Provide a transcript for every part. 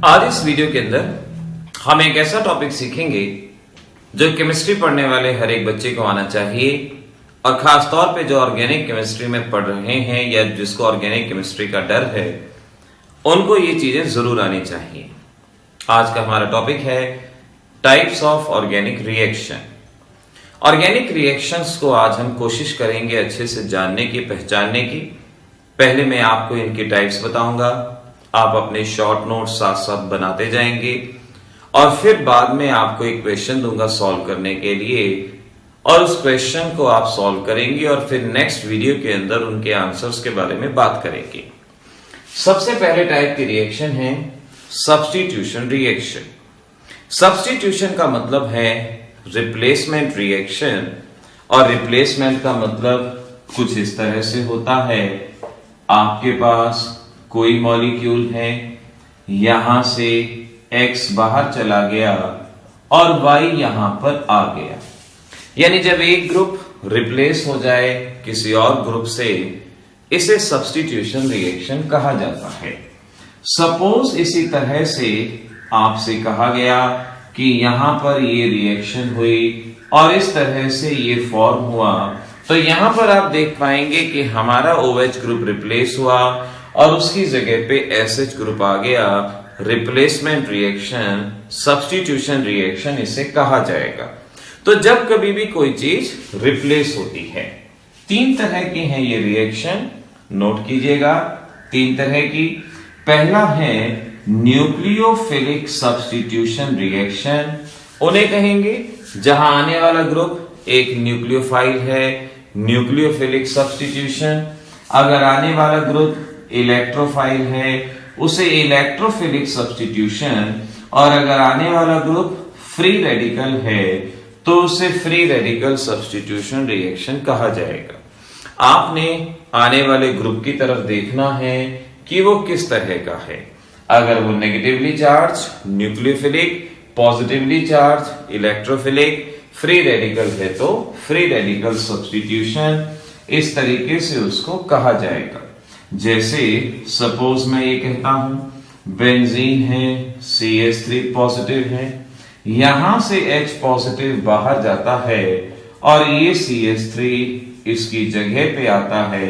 आज इस वीडियो के अंदर हम एक ऐसा टॉपिक सीखेंगे जो केमिस्ट्री पढ़ने वाले हर एक बच्चे को आना चाहिए और खास तौर पे जो ऑर्गेनिक केमिस्ट्री में पढ़ रहे हैं या जिसको ऑर्गेनिक केमिस्ट्री का डर है उनको ये चीजें जरूर आनी चाहिए। आज का हमारा टॉपिक है types of organic reaction. Organic reactions को आज हम कोशिश करेंगे अच्छे से जानने की, पहचानने की। पहले मैं आपको इनकी टाइप्स बताऊंगा, आप अपने शॉर्ट नोट साथ साथ बनाते जाएंगे और फिर बाद में आपको एक क्वेश्चन दूंगा सॉल्व करने के लिए और उस क्वेश्चन को आप सॉल्व करेंगे और फिर नेक्स्ट वीडियो के अंदर उनके आंसर्स के बारे में बात करेंगे। सबसे पहले टाइप की रिएक्शन है सब्स्टिट्यूशन रिएक्शन। सब्स्टिट्यूशन का मतलब है रिप्लेसमेंट रिएक्शन और रिप्लेसमेंट का मतलब कुछ इस तरह से होता है, आपके पास कोई मॉलिक्यूल है, यहां से X बाहर चला गया और Y यहां पर आ गया। यानी जब एक ग्रुप रिप्लेस हो जाए किसी और ग्रुप से, इसे सब्स्टिट्यूशन रिएक्शन कहा जाता है। सपोज इसी तरह से आपसे कहा गया कि यहां पर ये रिएक्शन हुई और इस तरह से ये फॉर्म हुआ, तो यहां पर आप देख पाएंगे कि हमारा OH ग्रुप रिप्लेस हुआ और उसकी जगह पे SH ग्रुप आ गया। रिप्लेसमेंट रिएक्शन, सब्स्टिट्यूशन रिएक्शन इसे कहा जाएगा। तो जब कभी भी कोई चीज रिप्लेस होती है, तीन तरह की हैं ये रिएक्शन, नोट कीजिएगा, तीन तरह की। पहला है न्यूक्लियोफिलिक सब्स्टिट्यूशन रिएक्शन। उन्हें कहेंगे जहां आने वाला ग्रुप एक न्यूक्लियोफाइल है, न्यूक्लियोफिलिक सब्स्टिट्यूशन। अगर आने वाला ग्रुप इलेक्ट्रोफाइल है उसे इलेक्ट्रोफिलिक सब्स्टिट्यूशन, और अगर आने वाला ग्रुप फ्री रेडिकल है तो उसे फ्री रेडिकल सब्स्टिट्यूशन रिएक्शन कहा जाएगा। आपने आने वाले ग्रुप की तरफ देखना है कि वो किस तरह का है। अगर वो negatively charge nucleophilic, positively charge electrophilic, free radical है तो फ्री रेडिकल सब्स्टिट्यूशन, इस तरीके से उसको कहा जाएगा। जैसे सपोज मैं ये कहता हूं बेंजीन है, CH3 पॉजिटिव है, यहां से H पॉजिटिव बाहर जाता है और ये CH3 इसकी जगह पे आता है,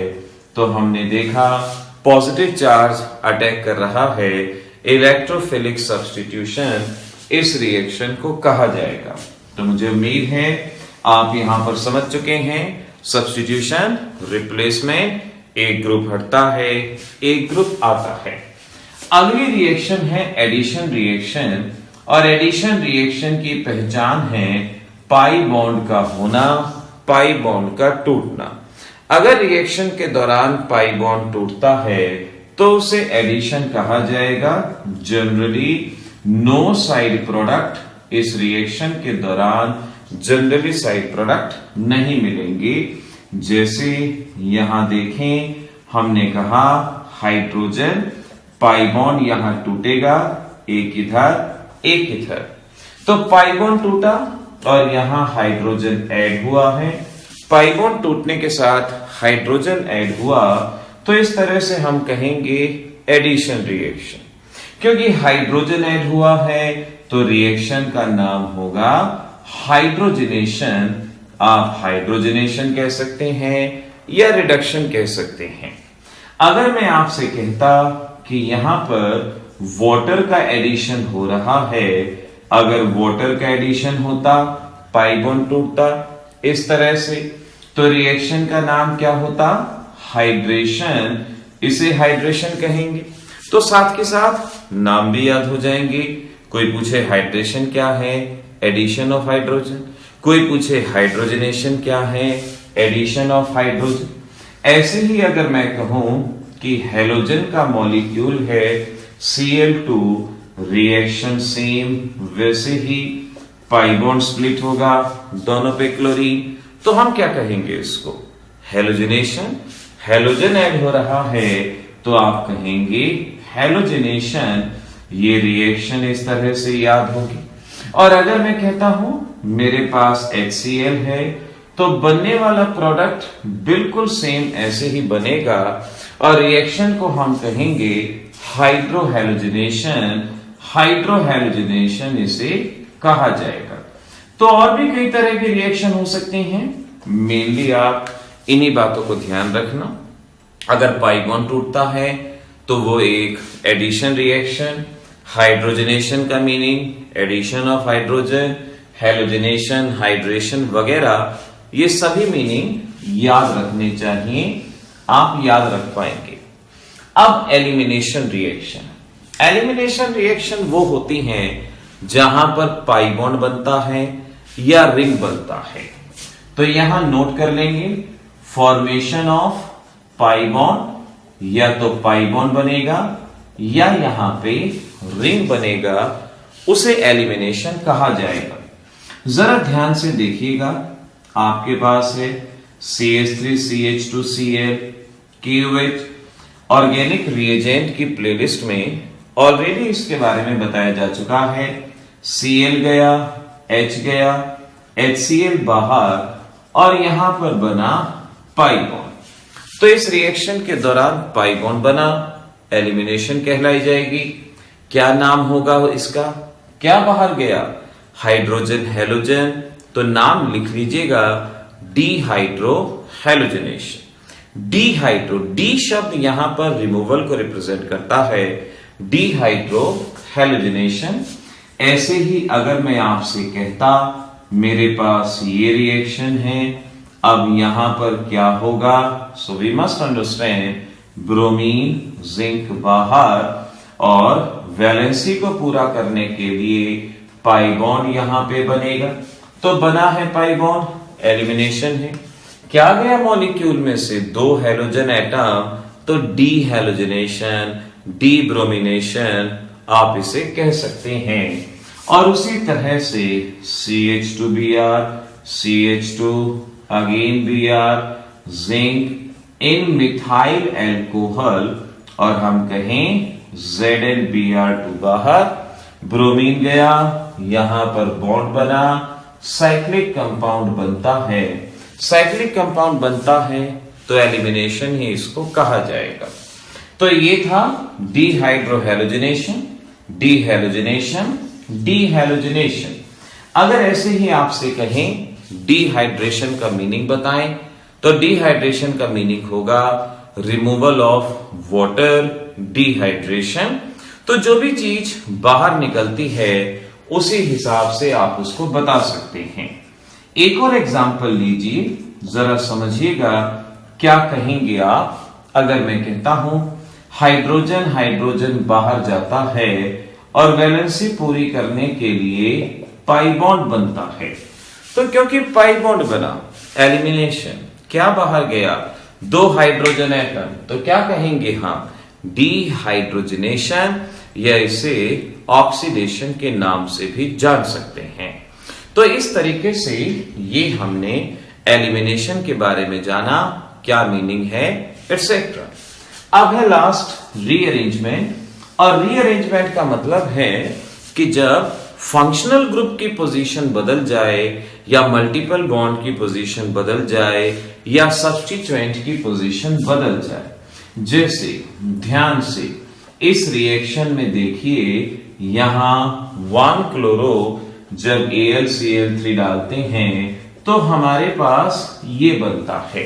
तो हमने देखा पॉजिटिव चार्ज अटैक कर रहा है, इलेक्ट्रोफिलिक सब्स्टिट्यूशन इस रिएक्शन को कहा जाएगा। तो मुझे उम्मीद है आप यहां पर समझ चुके हैं। सब्स्टिट्यूशन, रिप्लेसमेंट, एक ग्रुप हटता है, एक ग्रुप आता है। अगली रिएक्शन है एडिशन रिएक्शन, और एडिशन रिएक्शन की पहचान है पाई बॉन्ड का होना, पाई बॉन्ड का टूटना। अगर रिएक्शन के दौरान पाई बॉन्ड टूटता है तो उसे एडिशन कहा जाएगा। जनरली नो साइड प्रोडक्ट, इस रिएक्शन के दौरान जनरली साइड प्रोडक्ट नहीं मिलेंगे। जैसे यहां देखें, हमने कहा हाइड्रोजन, पाई बॉन्ड यहां टूटेगा, एक इधर एक इधर, तो पाई बॉन्ड टूटा और यहां हाइड्रोजन ऐड हुआ है। पाई बॉन्ड टूटने के साथ हाइड्रोजन ऐड हुआ, तो इस तरह से हम कहेंगे एडिशन रिएक्शन। क्योंकि हाइड्रोजन ऐड हुआ है तो रिएक्शन का नाम होगा हाइड्रोजनेशन। आप हाइड्रोजनेशन कह सकते हैं या रिडक्शन कह सकते हैं। अगर मैं आपसे कहता कि यहां पर वाटर का एडिशन हो रहा है, अगर वाटर का एडिशन होता, पाई बॉन्ड टूटता इस तरह से, तो रिएक्शन का नाम क्या होता? हाइड्रेशन। इसे हाइड्रेशन कहेंगे। तो साथ के साथ नाम भी याद हो जाएंगे। कोई पूछे हाइड्रेशन क्या है? Addition of hydrogen. कोई पूछे हाइड्रोजनेशन क्या है? Addition of hydrogen. ऐसे ही अगर मैं कहूं कि हेलोजन का मॉलिक्यूल है Cl2, रिएक्शन सेम, वैसे ही पाई बॉन्ड स्प्लिट होगा दोनों पे क्लोरीन, तो हम क्या कहेंगे इसको? हेलोजनेशन। हेलोजन ऐड हो रहा है तो आप कहेंगे हेलोजनेशन। ये रिएक्शन इस तरह से याद होगी। और अगर मैं कहता हूं मेरे पास HCl है, तो बनने वाला प्रोडक्ट बिल्कुल सेम ऐसे ही बनेगा और रिएक्शन को हम कहेंगे हाइड्रोहेलोजिनेशन। हाइड्रोहैलोजिनेशन इसे कहा जाएगा। तो और भी कई तरह के रिएक्शन हो सकते हैं, मेनली आप इन्हीं बातों को ध्यान रखना। अगर पाई बॉन्ड टूटता है तो वो एक एडिशन रिएक्शन, हाइड्रोजनेशन का meaning addition of hydrogen, halogenation, hydration वगैरह, ये सभी मीनिंग याद रखने चाहिए, आप याद रख पाएंगे। अब एलिमिनेशन रिएक्शन, एलिमिनेशन रिएक्शन वो होती हैं जहां पर पाई बॉन्ड बनता है या रिंग बनता है। तो यहां नोट कर लेंगे, फॉर्मेशन ऑफ पाई बॉन्ड, या तो पाई बॉन्ड बनेगा या यहां पे रिंग बनेगा, उसे एलिमिनेशन कहा जाएगा। जरा ध्यान से देखिएगा, आपके पास है CH3CH2Cl KOH। ऑर्गेनिक रिएजेंट की प्लेलिस्ट में ऑलरेडी इसके बारे में बताया जा चुका है। Cl गया, H गया, HCl बाहर, और यहां पर बना पाई बॉन्ड। तो इस रिएक्शन के दौरान पाई बॉन्ड बना, एलिमिनेशन कहलाई जाएगी। क्या नाम होगा इसका? क्या बाहर गया? हाइड्रोजन हैलोजन, तो नाम लिख लीजिएगा डीहाइड्रो हैलोजनेशन। डीहाइड्रो, डी शब्द यहां पर रिमूवल को रिप्रेजेंट करता है, डीहाइड्रो हैलोजनेशन। ऐसे ही अगर मैं आपसे कहता मेरे पास ये रिएक्शन है, अब यहां पर क्या होगा? So we must understand bromine zinc बाहर, और वैलेंसी को पूरा करने के लिए पाई बॉन्ड यहां पे बनेगा। तो बना है पाई बॉन्ड, एलिमिनेशन है। क्या गया मॉलिक्यूल में से? 2 हैलोजन एटम, तो डी हैलोजनेशन, डी ब्रोमिनेशन आप इसे कह सकते हैं। और उसी तरह से CH2Br, CH2 again Br, zinc in methyl alcohol, और हम कहें ZnBr2 बाहर, ब्रोमीन गया, यहां पर बॉन्ड बना, साइक्लिक कंपाउंड बनता है। साइक्लिक कंपाउंड बनता है तो एलिमिनेशन ही इसको कहा जाएगा। तो ये था डीहाइड्रोहैलोजिनेशन, डीहैलोजिनेशन, डीहैलोजिनेशन। अगर ऐसे ही आपसे कहें डिहाइड्रेशन का मीनिंग बताएं, तो डिहाइड्रेशन का मीनिंग होगा रिमूवल ऑफ वाटर, डिहाइड्रेशन। तो जो भी चीज बाहर निकलती है उसी हिसाब से आप उसको बता सकते हैं। एक और एग्जांपल लीजिए, जरा समझिएगा क्या कहेंगे आप। अगर मैं कहता हूं हाइड्रोजन, हाइड्रोजन बाहर जाता है और वैलेंसी पूरी करने के लिए पाई बॉन्ड बनता है, तो क्योंकि पाई बॉन्ड बना, एलिमिनेशन, क्या बाहर गया? 2 हाइड्रोजन एटम, तो क्या कहेंगे हम? डीहाइड्रोजनेशन, या इसे ऑक्सीडेशन के नाम से भी जान सकते हैं। तो इस तरीके से ये हमने एलिमिनेशन के बारे में जाना, क्या मीनिंग है, एटसेट्रा। अब है लास्ट रीअरेंजमेंट, और रीअरेंजमेंट का मतलब है कि जब फंक्शनल ग्रुप की पोजीशन बदल जाए, या मल्टीपल बॉन्ड की पोजीशन बदल जाए, या सब्स्टिट्यूएंट की पोजीशन बदल जाए। जैसे ध्यान से इस रिएक्शन में देखिए, यहां 1 क्लोरो जब AlCl3 डालते हैं तो हमारे पास ये बनता है।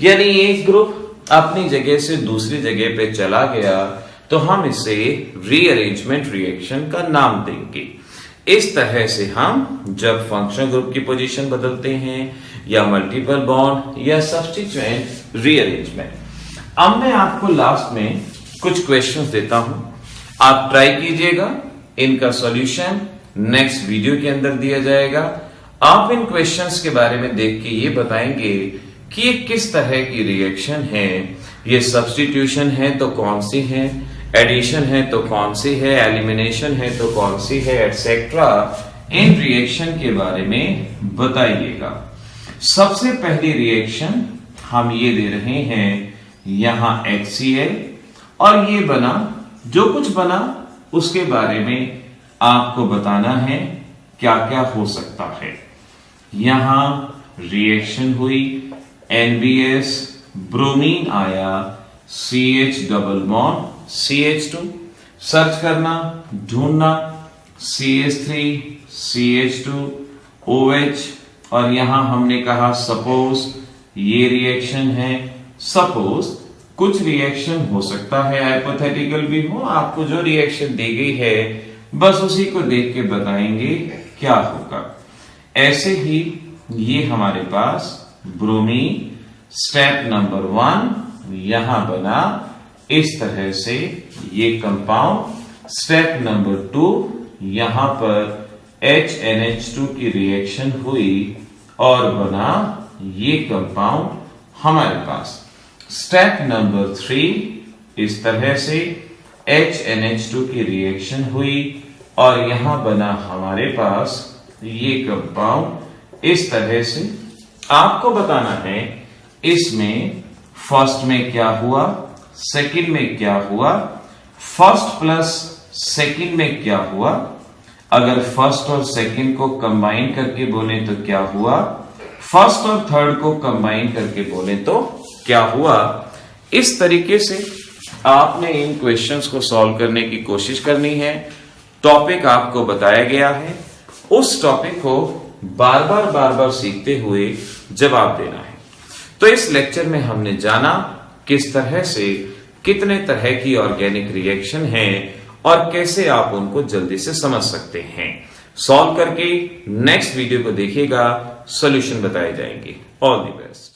यानी एक ग्रुप अपनी जगह से दूसरी जगह पे चला गया, तो हम इसे रीअरेंजमेंट रिएक्शन का नाम देंगे। इस तरह से हम जब फंक्शनल ग्रुप की पोजीशन बदलते हैं, या मल्टीपल बॉन्ड, या सब्स्टिट्यूएंट रीअरेंजमेंट। अब मैं आपको लास्ट में कुछ क्वेश्चंस देता हूं, आप ट्राई कीजिएगा। इनका सॉल्यूशन नेक्स्ट वीडियो के अंदर दिया जाएगा। आप इन क्वेश्चंस के बारे में देख के ये बताएंगे कि ये किस तरह की रिएक्शन है, ये सब्स्टिट्यूशन है तो कौन सी है, एडिशन है तो कौन सी है, एलिमिनेशन है तो कौन सी है, एटसेट्रा। इन रिएक्शन के बारे में बताइएगा। सबसे पहली रिएक्शन हम ये दे रहे हैं, यहां HCl, और ये बना, जो कुछ बना उसके बारे में आपको बताना है क्या क्या हो सकता है। यहां रिएक्शन हुई, NBS, ब्रोमीन आया, CH double bond CH2, search करना, ढूंढना, CH3 CH2 OH, और यहां हमने कहा सपोज ये रिएक्शन है। सपोज कुछ रिएक्शन हो सकता है, हाइपोथेटिकल भी हो, आपको जो रिएक्शन दी गई है बस उसी को देख के बताएंगे क्या होगा। ऐसे ही ये हमारे पास ब्रोमीन स्टेप नंबर 1 यहां बना इस तरह से ये कंपाउंड। स्टेप नंबर 2 यहां पर HNH2 की रिएक्शन हुई और बना ये कंपाउंड हमारे पास। स्टेप नंबर 3 इस तरह से HNH2 की रिएक्शन हुई और यहां बना हमारे पास ये कंपाउंड इस तरह से। आपको बताना है इसमें फर्स्ट में क्या हुआ, सेकंड में क्या हुआ, फर्स्ट प्लस सेकंड में क्या हुआ, अगर फर्स्ट और सेकंड को कंबाइन करके बोले तो क्या हुआ, फर्स्ट और थर्ड को कंबाइन करके बोले तो क्या हुआ। इस तरीके से आपने इन क्वेश्चंस को सॉल्व करने की कोशिश करनी है। टॉपिक आपको बताया गया है, उस टॉपिक को बार बार सीखते हुए जवाब देना है। तो इस लेक्चर में हमने जाना किस तरह से कितने तरह की ऑर्गेनिक रिएक्शन है और कैसे आप उनको जल्दी से समझ सकते हैं। सॉल्व करके नेक्स्ट वीडियो को देखिएगा, सॉल्यूशन बताए जाएंगे। All the best.